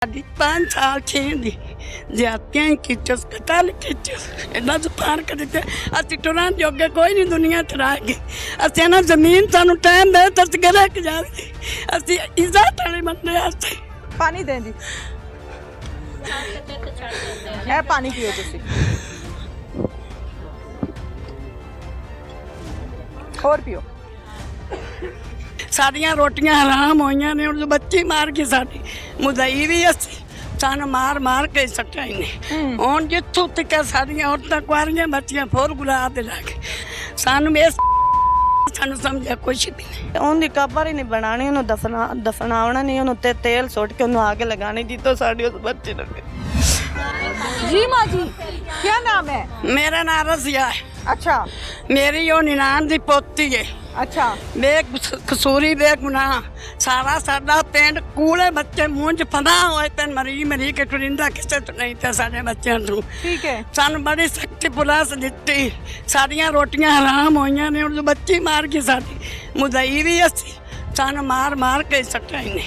साडी 5 साल 6 दी ज्यादतियां किचस कतल किचस इन्ना जुबान कर दिते असी टुरान जोगे कोई नहीं दुनिया च रह गए असी ना जमीन सानू टाइम दे तस गले के जावे असी इज्जत वाले बंदे आसे पानी दें जी है पानी पियो तुसी और पियो सारियां रोटियां हराम होइयां ने और बच्ची मार के साडी मुदई भी असी सन मार मार के सट्टा ही ने हुण जिथों तक सारियां औरतां कुआरियां बच्चियां फोर गुला दे लागे सानू इस सानू समझा कुछ भी नहीं ਉਹਦੀ ਕਬਰ ਹੀ ਨਹੀਂ ਬਣਾਣੀ ਉਹਨੂੰ ਦਫਨਾਉਣਾ ਨਹੀਂ ਉਹਨੂੰ ਤੇ ਤੇਲ ਸੁੱਟ ਕੇ ਉਹਨੂੰ ਅੱਗ ਲਗਾਣੀ ਜਿੱਤੋਂ ਸਾਡੀ ਉਸ ਬੱਚੇ ਨੂੰ जी माँ जी क्या नाम है मेरा नाम रसिया है अच्छा मेरी वो निनान दी पोती है अच्छा कसूरी बेगुनाह सारा साडा पिंड कूले बच्चे मूंह च फना होए पेन मरी मरी के टुरिंदा किसे तो नहीं थे साडे बच्चों नूं ठीक है सानू बड़ी सख्ती पुलिस दित्ती साडियां रोटियां हराम होइयां ने और बच्ची मार के साडी मुदई भी असी सानू मार मार के सट्टा ही ने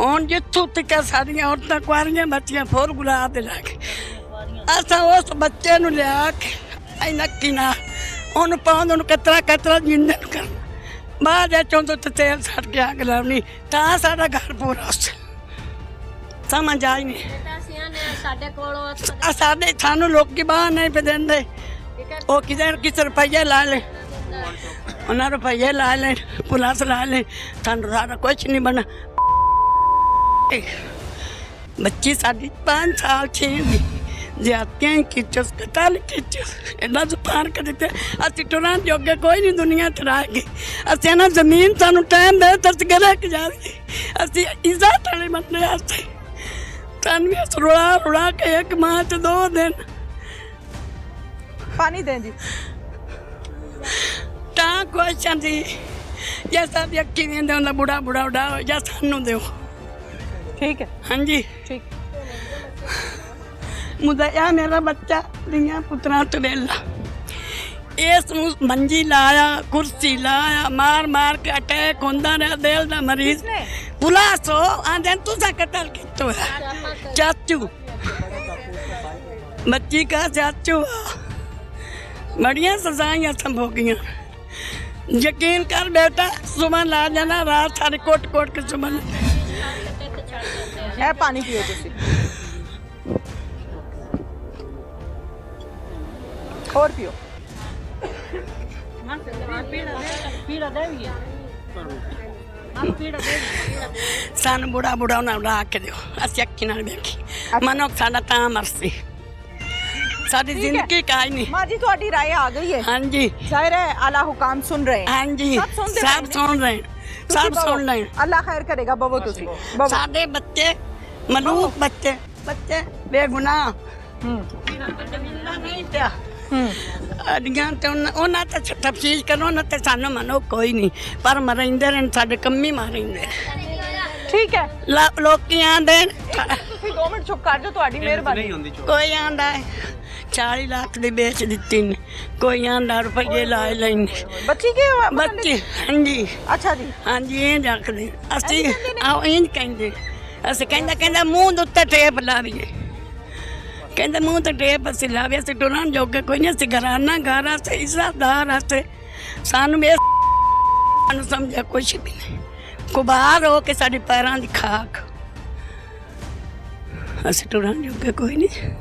हुण जिथों तक सारियां औरतां कुआरियां बच्चियां फोर गुला दे लागे असां उस बच्चे नूं लिया के ऐ नक्की ना ਉਹਨੂੰ ਪਾਉਣ ਨੂੰ ਕਤਰਾ ਕਤਰਾ ਜਿੰਦੇ ਨੂੰ ਕਰਨਾ ਬਾਅਦ ਚੋਂ ਤੋਂ ਤੇਲ ਛੱਡ ਕੇ ਅੱਗ ਲਾਉਣੀ ਤਾਂ ਸਾਡਾ ਘਰ ਪੂਰਾ ਸਮਝ ਆਈ ਨਹੀਂ ਸਾਡੇ ਕੋਲ ਸਾਡੇ ਸਾਨੂੰ ਲੋਕੀ ਬਾਹਰ ਨਹੀਂ ਪੇ ਦਿੰਦੇ ਉਹ ਕਿਸ ਰੁਪਈਏ ਲਾ ਲੈ ਉਹਨਾਂ ਰੁਪਈਏ ਲਾ ਲੈ ਪੁਲਿਸ ਲਾ ਲੈ ਸਾਨੂੰ ਸਾਡਾ ਕੁਛ ਨਹੀਂ ਬਣਾ ਬੱਚੀ ਸਾਡੀ 5 ਸਾਲ 6 ਦੀ ज्यादतियां किचस कतल किचस इन्ना जुबान कर दिते असी टुरान जोगे कोई नहीं दुनिया च रह गए असी ना जमीन सानू टाइम दे तस गले के जावे असी इज्जत वाले बंदे आसे सानू भी रुला रुला के एक माह च 2 दिन पानी दें जी ता क्वेश्चन दी जैसा भी अक्की वेंदे उंदा बुढ़ा बुढ़ा उड़ा या सानू दिओ ठीक है हाँ जी ठीक मुझे यह मेरा बच्चा दिया पुत्रा तो वेला इस मंजी लाया कुर्सी लाया मार मार के अटैक होंदा रहा दिल दा मरीज पुलिस हो आंदे तुसा कतल कितो है चाचू बच्ची का चाचू बड़ियां सजाइयां संभोगियां यकीन कर बेटा सुबह ला जाना रात सारे कोट कोट के सुबह है पानी पियो तुसी और पियो सन बुढ़ा बुढ़ा उन्हें उड़ा के दो असी अखी नाल वेखी मनो साडा तां मरसी साडी जिंदगी काई नहीं माँ जी थोड़ी राय आ गई है हाँ जी जाहिर है आला हुकाम सुन रहे हैं हाँ जी सब सुन रहे सब सुन रहे अल्लाह खैर करेगा बवो तुसी साडे बच्चे मलूक बच्चे बच्चे बेगुनाह नहीं पिया अड़ियां ते उन्हां ते तफसील करो ना ते सानू मनो कोई नहीं पर मरेंदे रहन साडे कम्मी मारेंदे ठीक है लोकी आंदे तुसी 2 मिनट चुप कर जो ਤੁਹਾਡੀ ਮਿਹਰਬਾਨੀ कोई आंदा है 40 लाख दी बेच दित्ती ने कोई आंदा रुपये लाए लेने बच्ची के बच्चे हाँ जी अच्छा जी हाँ जी इंज आखदे असी आओ इंज कहंदे असी कहंदा मूंह दे उत्ते टेप लावीए कहते मूँह तो टेप असी लावे असी टुरन जोगे कोई नहीं असी घराना घर आसे इज्जतदार आसे सानू सानू समझा कुछ भी नहीं कुबार हो के साडी पैरां दी खाक असी टुरन जोगे कोई नहीं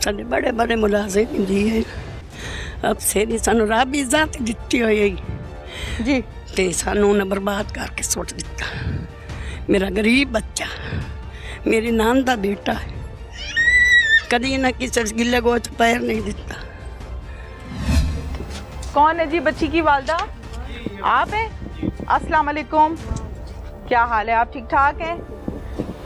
साडे बड़े बड़े मुलाजिम जी है अब सेरी सानू रब इज्जत दित्ती होई जी ते सानू उन्हें बर्बाद करके सुट दिता मेरा गरीब बच्चा मेरी नान दा बेटा है कभी ना किसी गिले गोच पैर नहीं दिता कौन है जी बच्ची की वालदा आप हैं अस्सलाम वालेकुम क्या हाल है आप ठीक ठाक हैं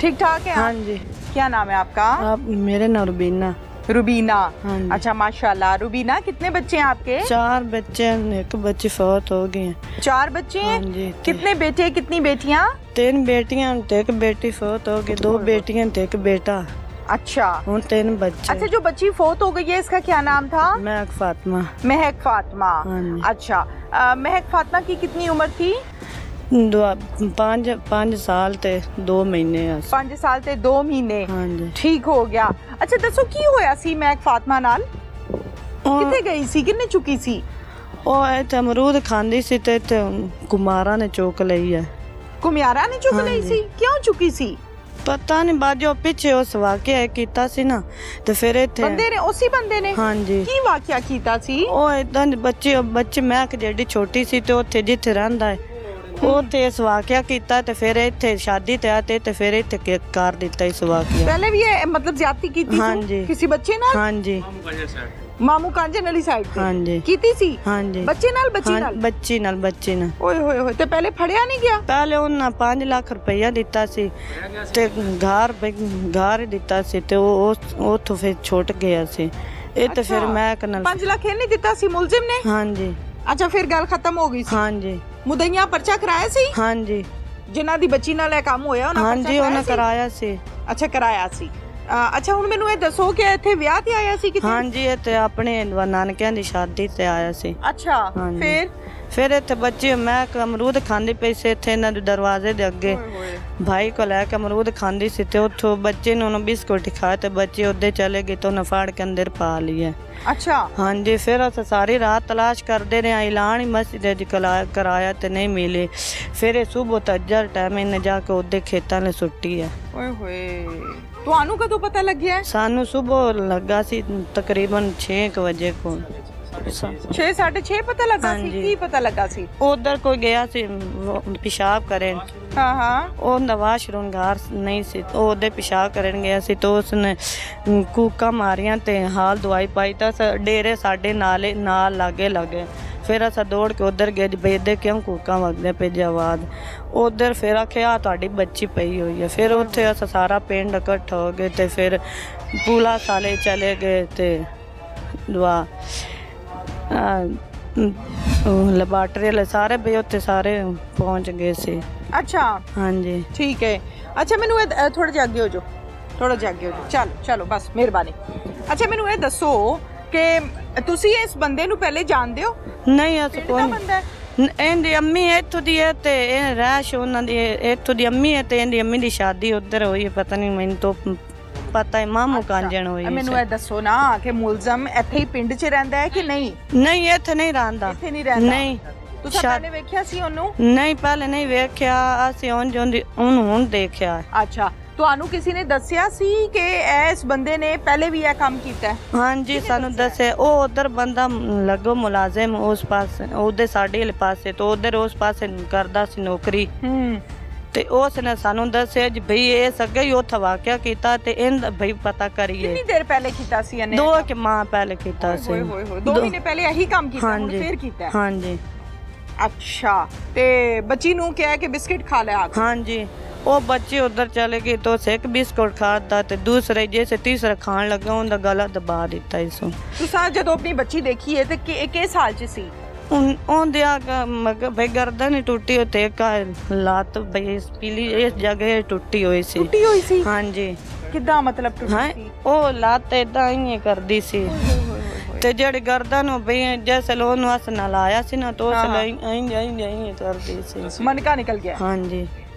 ठीक ठाक हैं हाँ आप? जी क्या नाम है आपका आप मेरे नाम रुबीना रुबीना हाँ जी। अच्छा माशाल्लाह रुबीना कितने बच्चे हैं आपके 4 बच्चे हैं एक बच्ची फौत हो गई है 4 बच्चे हैं हाँ जी, कितने बेटे कितनी बेटियां 3 बेटियां ते एक बेटी फौत हो गई 2 बेटियां ते एक बेटा अच्छा हूँ 3 बच्चे अच्छा जो बच्ची फोत हो गई है इसका क्या नाम था महक फातिमा महक फातिमा हाँ जी। अच्छा महक फातिमा की कितनी उम्र थी ਪੰਜ ਸਾਲ ਤੇ 2 ਮਹੀਨੇ ਆ 5 ਸਾਲ ਤੇ 2 ਮਹੀਨੇ ਹਾਂਜੀ ਠੀਕ ਹੋ ਗਿਆ। ਅੱਛਾ ਦੱਸੋ ਕੀ ਹੋਇਆ ਸੀ ਮਹਿਕ ਫਾਤਮਾ ਨਾਲ? ਕਿੱਥੇ ਗਈ ਸੀ, ਕਿੰਨੇ ਚੁੱਕੀ ਸੀ? ਉਹ ਇੱਥੇ ਅਮਰੂਦ ਖਾਂਦੀ ਸੀ ਤੇ ਇੱਥੇ ਕੁਮਾਰਾਂ ਨੇ ਚੁੱਕ ਲਈ ਹੈ। ਕੁਮਿਆਰਾ ਨੇ ਚੁੱਕ ਲਈ ਸੀ? ਕਿਉਂ ਚੁੱਕੀ ਸੀ? ਪਤਾ ਨਹੀਂ ਬਾਜੋ ਪਿੱਛੇ ਉਸ ਵਾਕਿਆ ਕੀਤਾ ਸੀ ਨਾ ਤੇ ਫਿਰ ਇੱਥੇ ਬੰਦੇ ਨੇ, ਉਸੇ ਬੰਦੇ ਨੇ ਹਾਂਜੀ ਕੀ ਵਾਕਿਆ ਕੀਤਾ ਸੀ? ਉਹ ਇਦਾਂ ਦੇ ਬੱਚੇ ਮੈਂ ਕਿ ਜਿਹੜੀ ਛੋਟੀ ਸੀ ਤੇ ਉੱਥੇ ਜਿੱਥੇ ਰਹਿੰਦਾ ਹੈ ਉੱਥੇ ਇਸ ਵਾਕਿਆ ਕੀਤਾ ਤੇ ਫਿਰ ਇੱਥੇ ਸ਼ਾਦੀ ਤੇ ਆਤੇ ਤੇ ਫਿਰ ਇੱਥੇ ਕਰ ਦਿੱਤਾ ਇਸ ਵਾਕਿਆ। ਪਹਿਲੇ ਵੀ ਇਹ ਮਤਲਬ ਜ਼ਿਆਦਤੀ ਕੀਤੀ ਹਾਂਜੀ। ਸੀ ਕਿਸੇ ਬੱਚੇ ਨਾਲ? ਹਾਂਜੀ ਮਾਮੂ ਕਾਂਜਨ ਵਾਲੀ ਸਾਈਡ ਤੇ ਹਾਂਜੀ ਕੀਤੀ ਸੀ? ਹਾਂਜੀ ਬੱਚੇ ਨਾਲ? ਬੱਚੀ ਹਾਂ, ਨਾਲ? ਬੱਚੀ ਨਾਲ ਓਏ ਹੋਏ ਹੋਏ, ਤੇ ਪਹਿਲੇ ਫੜਿਆ ਨਹੀਂ ਗਿਆ? ਪਹਿਲੇ ਉਹਨਾਂ 5 ਲੱਖ ਰੁਪਈਆ ਦਿੱਤਾ ਸੀ ਤੇ ਘਰ ਦਿੱਤਾ ਸੀ ਤੇ ਉਹ ਉੱਥੋਂ ਫਿਰ ਛੁੱਟ ਗਿਆ ਸੀ। ਇਹ ਤਾਂ ਫਿਰ ਮੈਂ ਕਨਲ 5 ਲੱਖ ਇਹਨੇ ਦਿੱਤਾ ਸੀ ਮੁਲਜ਼ਮ ਨੇ? ਹਾਂਜੀ ਅੱਛਾ ਫਿਰ ਗੱਲ ਖਤਮ ਹੋ ਗਈ ਸੀ? ਹਾਂਜੀ ਮੁਦਈਆ ਪਰਚਾ ਕਰਾਇਆ ਸੀ? ਹਾਂਜੀ ਜਿਨ੍ਹਾਂ ਦੀ ਬੱਚੀ ਨਾਲ ਇਹ ਕੰਮ ਹੋਇਆ ਉਹਨਾਂ ਹਾਂਜੀ ਉਹਨਾਂ ਕਰਾਇਆ ਸੀ। ਅੱਛਾ ਕਰਾਇਆ ਸੀ। ਅੱਛਾ ਹੁਣ ਮੈਨੂੰ ਇਹ ਦੱਸੋ ਕਿ ਇੱਥੇ ਵਿਆਹ ਤੇ ਆਇਆ ਸੀ ਕਿਤੇ? ਹਾਂਜੀ ਇਹ ਤੇ ਆਪਣੇ ਨਾਨਕਿਆਂ ਦੀ ਸ਼ਾਦੀ ਤੇ ਆਇਆ ਸੀ। ਅੱਛਾ ਹਾਂਜੀ। ਫਿਰ ਇੱਥੇ ਬੱਚੇ ਮੈਂ ਅਮਰੂਦ ਖਾਂਦੀ ਪਈ ਸੀ ਇੱਥੇ ਇਹਨਾਂ ਦੇ ਦਰਵਾਜ਼ੇ ਦੇ ਅੱਗੇ ਭਾਈ ਕੋ ਲੈ ਕੇ ਅਮਰੂਦ ਖਾਂਦੀ ਸੀ ਤੇ ਉੱਥੋਂ ਬੱਚੇ ਨੇ ਉਹਨੂੰ ਬਿਸਕੁਟ ਖਾਏ ਤੇ ਬੱਚੇ ਉੱਧੇ ਚਲੇ ਗਏ ਤੇ ਉਹਨੇ ਫਾੜ ਕੇ ਅੰਦਰ ਪਾ ਲਿਆ। ਅੱਛਾ ਹਾਂਜੀ ਫਿਰ ਅਸੀਂ ਸਾਰੀ ਰਾਤ ਤਲਾਸ਼ ਕਰਦੇ ਰਹੇ ਐਲਾਨ ਹੀ ਮਸਜਿਦ ਚ ਕਰਾਇਆ ਤੇ ਨਹੀਂ ਮਿਲੇ। ਫਿਰ ਇਹ ਸਵੇਰ ਤੱਜਰ ਟਾਈਮ ਇਹਨੇ ਜਾ ਕੇ ਉਹਦੇ ਖੇਤਾਂ ਨੇ ਸੁੱਟੀ ਹੈ। ਓਏ ਹੋਏ ਤੁਹਾਨੂੰ ਕਦੋਂ ਪਤਾ ਲੱਗਿਆ? ਸਾਨੂੰ ਸਵੇਰ ਲੱਗਾ ਸੀ ਤਕਰੀਬਨ 6 ਵਜੇ ਕੋਲ 6:30 ਪਤਾ ਲੱਗਾ ਸੀ? ਕੀ ਪਤਾ ਲੱਗਾ ਸੀ? ਉਧਰ ਕੋਈ ਗਿਆ ਸੀ ਪਿਸ਼ਾਬ ਕਰਨ। ਹਾਂ ਉਹਦਾ ਵਾਸ਼ਰੂਮ ਘਰ ਨਹੀਂ ਸੀ ਉਹ ਉਹਦੇ ਪਿਸ਼ਾਬ ਕਰਨ ਗਿਆ ਸੀ ਤੇ ਉਸਨੇ ਕੂਕਾਂ ਮਾਰੀਆਂ ਤੇ ਹਾਲ ਦਵਾਈ ਪਾਈ ਤਾਂ ਡੇਰੇ ਸਾਡੇ ਨਾਲ ਲੱਗੇ। ਫਿਰ ਅਸਾਂ ਦੌੜ ਕੇ ਉਧਰ ਗਏ ਬੇਦੇ ਕਿਉਂ ਕੂਕਾਂ ਵਗਦੇ ਪਏ ਜਵਾਦ ਉਧਰ। ਫਿਰ ਆਖਿਆ ਤੁਹਾਡੀ ਬੱਚੀ ਪਈ ਹੋਈ ਹੈ। ਫਿਰ ਉੱਥੇ ਅਸਾਂ ਸਾਰਾ ਪਿੰਡ ਇਕੱਠਾ ਹੋ ਗਏ ਤੇ ਫਿਰ ਪੂਲਾ ਸਾਲੇ ਚਲੇ ਗਏ ਤੇ ਦੁਆ ਲੈਬਾਰਟਰੀ ਵਾਲੇ ਸਾਰੇ ਵੀ ਉੱਥੇ ਸਾਰੇ ਪਹੁੰਚ ਗਏ ਸੀ। ਅੱਛਾ ਹਾਂਜੀ ਠੀਕ ਹੈ। ਅੱਛਾ ਮੈਨੂੰ ਇਹ ਥੋੜਾ ਜਿਹਾ ਅੱਗੇ ਹੋ ਜਾਓ ਚਲੋ ਬਸ ਮਿਹਰਬਾਨੀ। ਅੱਛਾ ਮੈਨੂੰ ਇਹ ਦੱਸੋ ਕਿ ਤੁਸੀਂ ਇਸ ਬੰਦੇ ਨੂੰ ਪਹਿਲੇ ਜਾਣਦੇ ਹੋ? ਨਹੀਂ ਅਸੀਂ ਕਿਹੜਾ ਕੋਈ ਬੰਦਾ ਹੈ? ਇਹਦੀ ਅੰਮੀ ਇੱਥੋਂ ਦੀ ਹੈ ਤੇ ਇਹ ਰੈਸ਼ ਉਹਨਾਂ ਦੀ ਇੱਥੋਂ ਦੀ ਅੰਮੀ ਹੈ ਤੇ ਇਹਦੀ ਅੰਮੀ ਦੀ ਸ਼ਾਦੀ ਉੱਧਰ ਹੋਈ ਹੈ। ਪਤਾ ਨਹੀਂ ਮੈਨੂੰ ਤਾਂ ਪਤਾ ਹੈ ਮਾਮੂ ਕਾਂਜਣ ਹੋਈ। ਮੈਨੂੰ ਇਹ ਦੱਸੋ ਨਾ ਕਿ ਮੁਲਜ਼ਮ ਇੱਥੇ ਹੀ ਪਿੰਡ 'ਚ ਰਹਿੰਦਾ ਹੈ ਕਿ ਨਹੀਂ? ਨਹੀਂ ਇੱਥੇ ਨਹੀਂ ਰਹਿੰਦਾ। ਇੱਥੇ ਨਹੀਂ ਰਹਿੰਦਾ? ਨਹੀਂ। ਤੁਸੀਂ ਸ਼ਾ- ਪਹਿਲੇ ਵੇਖਿਆ ਸੀ ਉਹਨੂੰ? ਨਹੀਂ ਪਹਿਲੇ ਨਹੀਂ ਵੇਖਿਆ ਅਸੀਂ ਉਹਨੂੰ ਹੁਣ ਦੇਖਿਆ। ਅੱਛਾ ਤੁਹਾਨੂੰ ਕਿਸੇ ਨੇ ਦੱਸਿਆ ਸੀ ਕਿ ਇਸ ਬੰਦੇ ਨੇ ਪਹਿਲੇ ਵੀ ਇਹ ਕੰਮ ਕੀਤਾ ਹੈ? ਹਾਂਜੀ ਸਾਨੂੰ ਦੱਸਿਆ। ਉਹ ਉਧਰ ਬੰਦਾ ਲੱਗੋ ਮੁਲਾਜ਼ਮ ਉਸ ਪਾਸੇ ਉਹਦੇ ਸਾਡੇ ਵਾਲੇ ਪਾਸੇ ਤੋਂ ਉਧਰ ਉਸ ਪਾਸੇ ਕਰਦਾ ਸੀ ਨੌਕਰੀ ਤੇ ਉਸ ਨੇ ਸਾਨੂੰ ਦੱਸਿਆ ਜੀ ਭਈ ਇਹ ਸੱਗੇ ਹੀ ਉੱਥੇ ਵਾਕਿਆ ਕੀਤਾ ਤੇ ਇਹਦਾ ਭਈ ਪਤਾ ਕਰੀਏ। ਕਿੰਨੀ ਦੇਰ ਪਹਿਲੇ ਕੀਤਾ ਸੀ ਇਹਨੇ? 2 ਕਿ ਮਾਹ ਪਹਿਲੇ ਕੀਤਾ ਸੀ। ਹੋਏ 2 ਮਹੀਨੇ ਪਹਿਲੇ ਇਹੀ ਕੰਮ ਕੀਤਾ ਹੁਣ ਹਾਂਜੀ ਫੇਰ ਕੀਤਾ? ਹਾਂਜੀ ਅੱਛਾ ਤੇ ਬੱਚੀ ਨੂੰ ਕਿਹਾ ਕਿ ਬਿਸਕਿਟ ਖਾ ਲਿਆ? ਹਾਂਜੀ ਉਹ ਬੱਚੇ ਉਧਰ ਚਲੇ ਗਏ तो एक बिस्कुट खाता ਤੇ ਦੂਸਰੇ ਜੈਸੇ ਤੀਸਰਾ ਖਾਣ ਲੱਗਾ ਉਹਦਾ ਗਲਾ ਦਬਾ ਦਿੱਤਾ ਇਸੋਂ। ਤੁਸੀਂ ਜਦੋਂ ਆਪਣੀ ਬੱਚੀ ਦੇਖੀ ਹੈ ਤੇ ਕਿਸ ਸਾਲ 'ਚ ਸੀ? ਉਹਦੇ ਆ ਬਈ ਗਰਦਨ ਹੀ ਟੁੱਟੀ ਹੋਈ ਤੇ ਇੱਕ ਲੱਤ ਬਈ ਪੀਲੀ ਇਸ ਜਗ੍ਹਾ ਟੁੱਟੀ ਹੋਈ ਸੀ। ਟੁੱਟੀ ਹੋਈ ਸੀ? ਹਾਂਜੀ ਕਿੱਦਾਂ ਮਤਲਬ ਟੁੱਟੀ ਹਾਂ ਸੀ? ਉਹ ਲੱਤ ਏਦਾਂ ਹੀ ਕਰਦੀ ਸੀ ਤੇ ਜਿਹੜੀ ਗਰਦਨ ਉਹ ਬਈ ਜੈਸੇ ਲੋ ਨੂੰ ਹੱਥ ਨਾਲ ਆਇਆ ਸੀ ਨਾ तो ਇੰਜ ਕਰਦੀ ਸੀ। ਮਨਕਾ ਨਿਕਲ ਗਿਆ? ਹਾਂਜੀ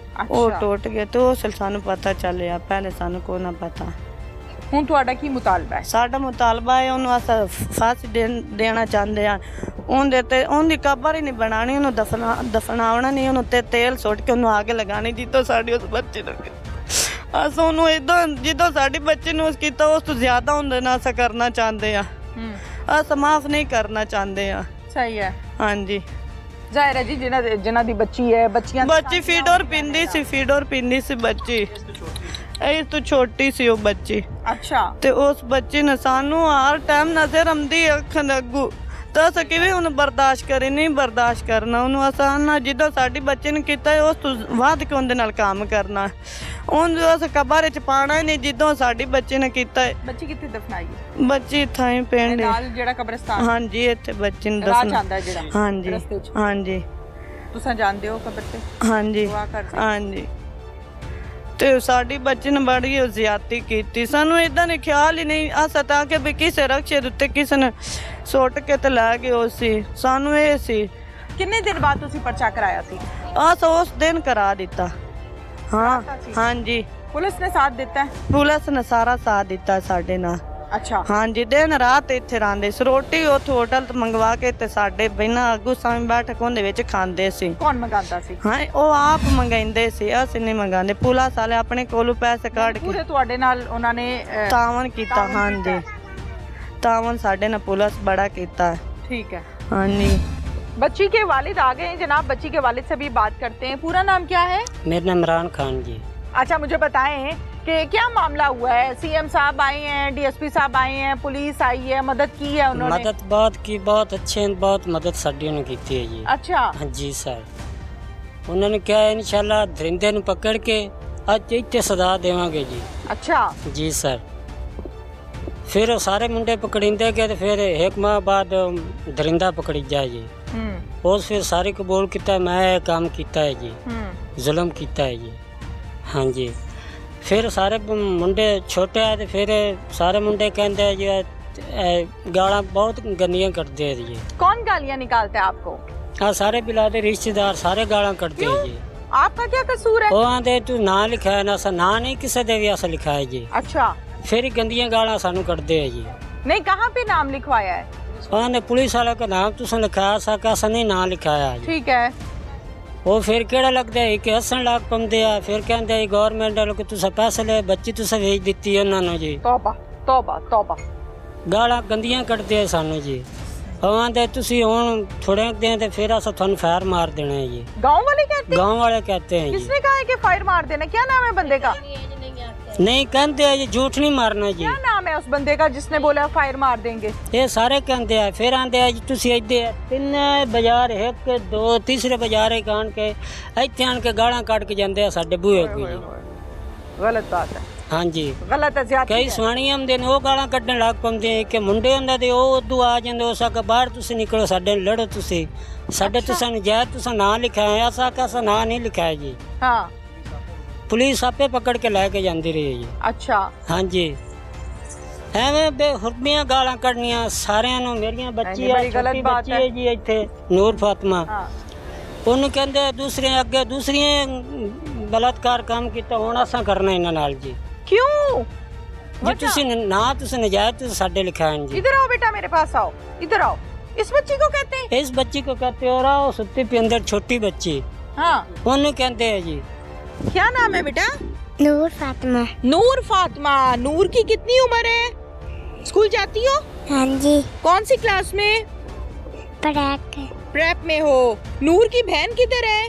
ਉਹ ਟੁੱਟ ਗਿਆ ਤੇ ਉਹ ਸਾਨੂੰ ਪਤਾ ਚੱਲਿਆ ਪਹਿਲੇ ਸਾਨੂੰ ਕੋਈ ਨਾ ਪਤਾ। ਹੁਣ ਤੁਹਾਡਾ ਕੀ ਮੁਤਾਲਬਾ ਹੈ? ਸਾਡਾ ਮੁਤਾਲਬਾ ਹੈ ਉਹਨੂੰ ਅਸਾਂ ਫਾਂਸੀ ਦੇਣਾ ਚਾਹੁੰਦੇ ਆ। ਉਹਦੇ ਤੇ ਉਹਦੀ ਕਬਰ ਹੀ ਨਹੀਂ ਬਣਾਣੀ ਉਹਨੂੰ ਦਫਨਾਉਣਾ ਨਹੀਂ ਉਹਨੂੰ ਤੇ ਤੇਲ ਸੁੱਟ ਕੇ ਉਹਨੂੰ ਅੱਗ ਲਗਾਣੀ ਜਿੱਦੋਂ ਸਾਡੀ ਉਸ ਬੱਚੇ ਨੂੰ ਅਸਾਂ ਉਹਨੂੰ ਇਦਾਂ ਜਿੱਦੋਂ ਸਾਡੀ ਬੱਚੇ ਨੂੰ ਉਸ ਕੀਤਾ ਉਸ ਤੋਂ ਜ਼ਿਆਦਾ ਹੁੰਦੇ ਨਾ ਅਸਾਂ ਕਰਨਾ ਚਾਹੁੰਦੇ ਆ। ਅਸਾਂ ਮਾਫ ਨਹੀਂ ਕਰਨਾ ਚਾਹੁੰਦੇ ਆ। ਸਹੀ ਹੈ। ਹਾਂਜੀ ਜ਼ਾਹਿਰ ਹੈ ਜੀ ਜਿਨ੍ਹਾਂ ਦੀ ਬੱਚੀ ਹੈ ਬੱਚੀ ਫੀਡਰ ਪੀਂਦੀ ਸੀ ਬੱਚੀ ਇਹ ਤੋਂ ਛੋਟੀ ਸੀ ਉਹ ਬੱਚੀ। ਅੱਛਾ ਤੇ ਉਸ ਬੱਚੇ ਨੇ ਸਾਨੂੰ ਹਰ ਟਾਈਮ ਨਜ਼ਰ ਆਉਂਦੀ ਅੱਖਾਂ ਦੇ ਅੱਗੂ ਤਾਂ ਅਸੀਂ ਕਿਵੇਂ ਉਹਨੂੰ ਬਰਦਾਸ਼ਤ ਕਰੇ ਨਹੀਂ ਬਰਦਾਸ਼ਤ ਕਰਨਾ ਉਹਨੂੰ ਆਸਾਨ ਜਿੱਦਾਂ ਸਾਡੀ ਬੱਚੇ ਨੇ ਕੀਤਾ ਉਸ ਤੋਂ ਵੱਧ ਕੇ ਉਹਦੇ ਨਾਲ ਕੰਮ ਕਰਨਾ ਉਹਨੂੰ ਅਸੀਂ ਕਬਰ 'ਚ ਪਾਉਣਾ ਹੀ ਨਹੀਂ ਜਿੱਦਾਂ ਸਾਡੀ ਬੱਚੇ ਨੇ ਕੀਤਾ ਹੈ। ਬੱਚੀ ਕਿੱਥੇ ਦਫਨਾਈ ਹੈ? ਬੱਚੀ ਥਾਂ ਪਿੰਡ ਨਾਲ ਜਿਹੜਾ ਕਬਰਸਤਾਨ? ਹਾਂਜੀ ਇੱਥੇ ਬੱਚੇ ਨੂੰ ਰਾਹ ਜਾਂਦਾ ਜਿਹੜਾ ਹਾਂਜੀ ਰਸਤੇ 'ਚ? ਹਾਂਜੀ ਤੁਸੀਂ ਜਾਣਦੇ ਹੋ ਕਬਰ ਤੇ? ਹਾਂਜੀ ਦੁਆ ਕਰਦੇ? ਹਾਂਜੀ ਤੇ ਸਾਡੀ ਬੱਚੀ ਨੇ ਬੜੀ ਜ਼ਿਆਦਤੀ ਕੀਤੀ ਸਾਨੂੰ ਇਦਾਂ ਦੇ ਖਿਆਲ ਹੀ ਨਹੀਂ ਆ ਤਾਂ ਕਿ ਵੀ ਕਿਸੇ ਰਕਸ਼ੇ ਦੇ ਉੱਤੇ ਕਿਸੇ ਨੇ ਸੁੱਟ ਕੇ ਤੇ ਲੈ ਗਏ ਸੀ ਸਾਨੂੰ ਇਹ ਸੀ। ਕਿੰਨੇ ਦਿਨ ਬਾਅਦ ਤੁਸੀਂ ਪਰਚਾ ਕਰਾਇਆ ਸੀ? बस उस दिन करा दिता। हाँ हाँ जी, पुलिस ने साथ दिता है? पुलिस ने सारा साथ दिता साडे नाल। अच्छा, हाँ जी, दिन रात इत्थे रहंदे सी, रोटी उत्थे होटल तो मंगवा के ते साडे बिना अगू सामी बैठक उहदे विच खांदे सी। कौन मंगाता सी? हाँ ਉਹ ਆਪ ਮੰਗਾਉਂਦੇ ਸੀ, ਅਸੀਂ ਨਹੀਂ ਮੰਗਾਉਂਦੇ। ਪੁਲਿਸ ਵਾਲੇ ਆਪਣੇ ਕੋਲੋਂ ਪੈਸੇ ਕੱਢ ਕੇ ਪੂਰੇ ਤੁਹਾਡੇ ਨਾਲ ਉਹਨਾਂ ਨੇ ਤਾਵਨ ਕੀਤਾ। हाँ जी, तावन साडे ना पुलिस बड़ा कीता है। ठीक है। हाँ जी। बच्ची के वालिद आ गए हैं जनाब, बच्ची के वालिद से भी बात करते हैं। पूरा नाम क्या है? मेरा नाम इमरान खान जी। अच्छा, मुझे बताएं कि क्या मामला हुआ है? सीएम साहब आए हैं, डीएसपी साहब आए हैं, पुलिस आई है, मदद की है उन्होंने? मदद बहुत की, बहुत अच्छे, बहुत मदद साडी ने की है जी। अच्छा। हाँ जी सर, उन्होंने क्या है इंशाल्लाह दरिंदे नु पकड़ के आज इतने सजा देवांगे जी। अच्छा जी सर, फिर सारे मुंडे पकड़िंदे गए तो फिर एक माह बाद दरिंदा पकड़ी जाए जी। और फिर सारे कबूल किया मैं ये काम किया है जी, जुल्म किया है जी। हाँ जी, फिर सारे मुंडे छोटे आए तो फिर सारे मुंडे कहते हैं जी गाला बहुत गंदियां करते हैं जी। कौन गालियां निकालते हैं आपको? हाँ, सारे बिलादे रिश्तेदार सारे गाला करते हैं जी। आपका क्या कसूर है? वो आंदे तू ना लिखा है ना सा, ना नहीं किसी दे भी ऐसा लिखा है जी। अच्छा, फिर गंदियां गाला सानू करते हैं जी। नहीं, कहाँ पे नाम लिखवाया है? आंदे पुलिस वाला का नाम तुसा लिखाया सा, कैसा नहीं ना लिखाया जी। ठीक है। वो फिर केड़ा लगता है कि हसन लाग पमदे आ, फिर कहते हैं गवर्नमेंट वालों को तुसा पैसे ले, बच्ची तुसा भेज दी उन्होंने जी। तौबा तौबा तौबा। गाला गंदियां करते हैं सानू जी। आंदे तुसी हुण थोड़े दिन ते फिर अस थानू फायर मार देना है जी। गांव वाले कहते हैं? गांव वाले कहते हैं जी। किसने कहा है कि फायर मार देना? क्या नाम है बंदे का? नहीं कहते हैं जी, झूठ नहीं मारना जी। क्या नाम है उस बंदे का जिसने बोला फायर मार देंगे? ये सारे कहते हैं। फिर आंदे हैं जी तुसी इधे तीन बाजार, एक दो तीसरे बाजार आन के इत्थे आन के गालां काट के जांदे हैं साडे बूहे को जी। गलत बात है। हाँ जी, गलत है, ज्यादा कई सुआणियां आंदे ने वो गालां कड्डण लग पौंदे हैं कि मुंडे हुंदे ते ओ उदू आ जांदे, उस आके बाहर तुसी निकलो, साडे लड़ो तुसी, साडे तुसा नजायज तुसा ना लिखा है, ऐसा कैसा ना नहीं लिखा है जी। हाँ। पुलिस आपे पकड़ के लेके जाती रही है जी। अच्छा। हाँ जी, एवें बेहुरमियां गालां कढनियां सारियां नूं। मेरियां बच्ची बड़ी गलत छोटी बात बच्ची है है जी इत्थे नूर फातिमा, हाँ। ਉਹਨੂੰ ਕਹਿੰਦੇ ਦੂਸਰੇ ਅੱਗੇ ਦੂਸਰੀਆਂ ਬਲਾਤਕਾਰ ਕੰਮ ਕੀਤਾ, ਹੁਣ ਅਸਾਂ ਕਰਨਾ ਇਹਨਾਂ ਨਾਲ ਜੀ। क्यों? जी तुसी ना तुसी नजायज तुसी साडे लिखाएं जी। इधर आओ बेटा, मेरे पास आओ, इधर आओ। इस बच्ची को कहते हैं? इस बच्ची को कहते हो रहा हो, सुत्ती पी अंदर छोटी बच्ची, हाँ। ਉਹਨੂੰ कहते हैं जी। क्या नाम है बेटा? नूर फातिमा। नूर फातिमा। नूर की कितनी उम्र है? स्कूल जाती हो? हाँ जी। कौन सी क्लास में? प्रेप में हो। नूर की बहन किधर है?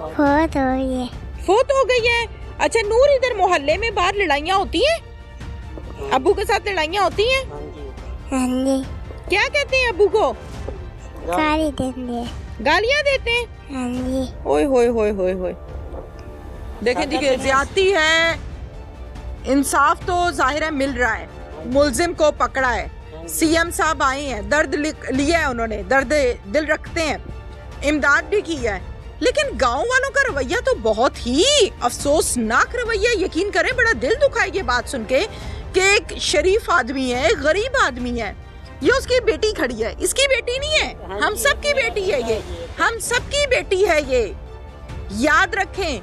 फोत हो गई है। फोत हो गई है। अच्छा नूर, इधर मोहल्ले में बाहर लड़ाइयाँ होती हैं? अब्बू के साथ लड़ाइयाँ होती हैं? हाँ जी। क्या कहते हैं अब्बू को? गाली देंगे। गालियाँ देते हैं? हाँ जी। ओए होए होए होए होए। देखें देखिए, ज्यादती है। इंसाफ तो जाहिर है मिल रहा है, मुल्जिम को पकड़ा है, सीएम साहब आए हैं, दर्द लिया है उन्होंने, दर्द दिल रखते हैं, इमदाद भी की है। लेकिन गांव वालों का रवैया तो बहुत ही अफसोसनाक रवैया। यकीन करें, बड़ा दिल दुखा है ये बात सुन के कि एक शरीफ आदमी है, गरीब आदमी है, ये उसकी बेटी खड़ी है। इसकी बेटी नहीं है, हम सबकी बेटी है ये, हम सबकी बेटी है ये। याद रखें,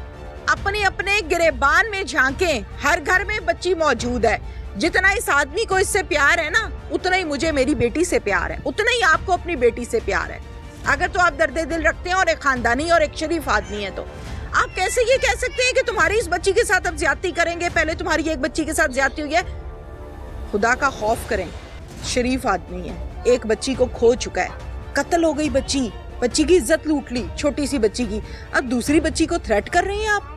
अपने अपने गिरेबान में झांकें, हर घर में बच्ची मौजूद है। जितना इस आदमी को इससे प्यार है ना, उतना ही मुझे मेरी बेटी से प्यार है, उतना ही आपको अपनी बेटी से प्यार है। अगर तो आप दर्द दिल रखते हैं और एक खानदानी और एक शरीफ आदमी है, तो आप कैसे ये कह सकते हैं कि तुम्हारी इस बच्ची के साथ अब ज्यादती करेंगे? पहले तुम्हारी एक बच्ची के साथ ज्यादती हुई है। खुदा का खौफ करें, शरीफ आदमी है, एक बच्ची को खो चुका है, कत्ल हो गई बच्ची, बच्ची की इज्जत लूट ली, छोटी सी बच्ची की, अब दूसरी बच्ची को थ्रेट कर रहे हैं आप।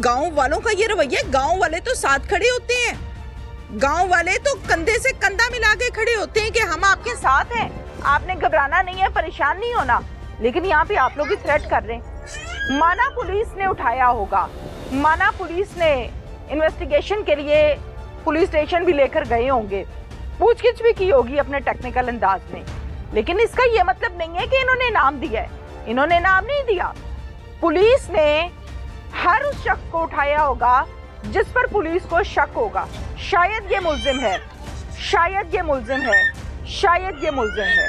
गांव वालों का ये रवैया, गांव वाले तो साथ खड़े होते हैं, गांव वाले तो कंधे से कंधा मिला के खड़े होते हैं कि हम आपके साथ हैं, आपने घबराना नहीं है, परेशान नहीं होना। लेकिन यहाँ पे आप लोग भी थ्रेट कर रहे हैं। माना पुलिस ने उठाया होगा, माना पुलिस ने इन्वेस्टिगेशन के लिए पुलिस स्टेशन भी लेकर गए होंगे, पूछगिछ भी की होगी अपने टेक्निकल अंदाज में, लेकिन इसका ये मतलब नहीं है कि इन्होंने नाम दिया है। इन्होंने नाम नहीं दिया। पुलिस ने हर उस शख्स को उठाया होगा जिस पर पुलिस को शक होगा, शायद ये मुल्जिम है, शायद ये मुल्जिम है, शायद ये मुल्जिम है।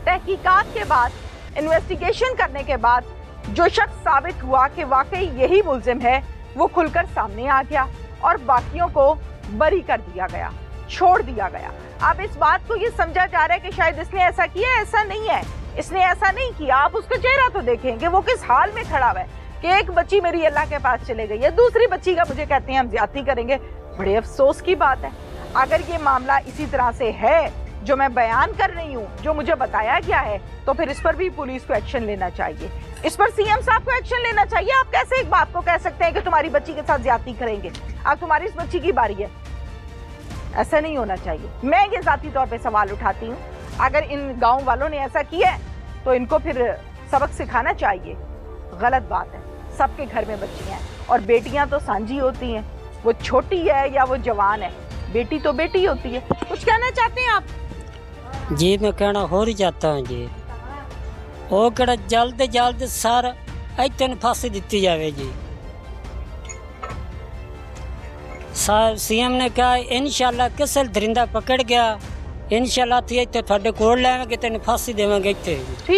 तहकीकात के बाद इन्वेस्टिगेशन करने के बाद जो शख्स साबित हुआ कि वाकई यही मुल्जिम है, वो खुलकर सामने आ गया और बाकियों को बरी कर दिया गया, छोड़ दिया गया। अब इस बात को ये समझा जा रहा है कि शायद इसने ऐसा किया, ऐसा नहीं है, इसने ऐसा नहीं किया। आप उसका चेहरा तो देखेंगे, वो किस हाल में खड़ा हुआ है कि एक बच्ची मेरी अल्लाह के पास चले गई है, दूसरी बच्ची का मुझे कहते हैं हम ज्यादती करेंगे। बड़े अफसोस की बात है। अगर ये मामला इसी तरह से है जो मैं बयान कर रही हूँ, जो मुझे बताया गया है, तो फिर इस पर भी पुलिस को एक्शन लेना चाहिए, इस पर सीएम साहब को एक्शन लेना चाहिए। आप कैसे एक बाप को कह सकते हैं कि तुम्हारी बच्ची के साथ ज्यादती करेंगे, अब तुम्हारी इस बच्ची की बारी है? ऐसा नहीं होना चाहिए। मैं ये जाती तौर पे सवाल उठाती हूँ, अगर इन गाँव वालों ने ऐसा किया है तो इनको फिर सबक सिखाना चाहिए। गलत बात है, सबके घर में बच्चियां हैं और बेटियां तो सांझी होती हैं, वो छोटी है या वो जवान है, बेटी तो बेटी होती है। कुछ कहना चाहते हैं आप? जी मैं कहना हो ही चाहता हूँ जी, वो कड़ा जल्द जल्द सर इतने फांसी दी जाए जी। सीएम ने कहा इंशाल्लाह किसी दरिंदा पकड़ गया, इंशाल्लाह थी इतने थोड़े कोल लैवे तेन फांसी देवेंगे इतने।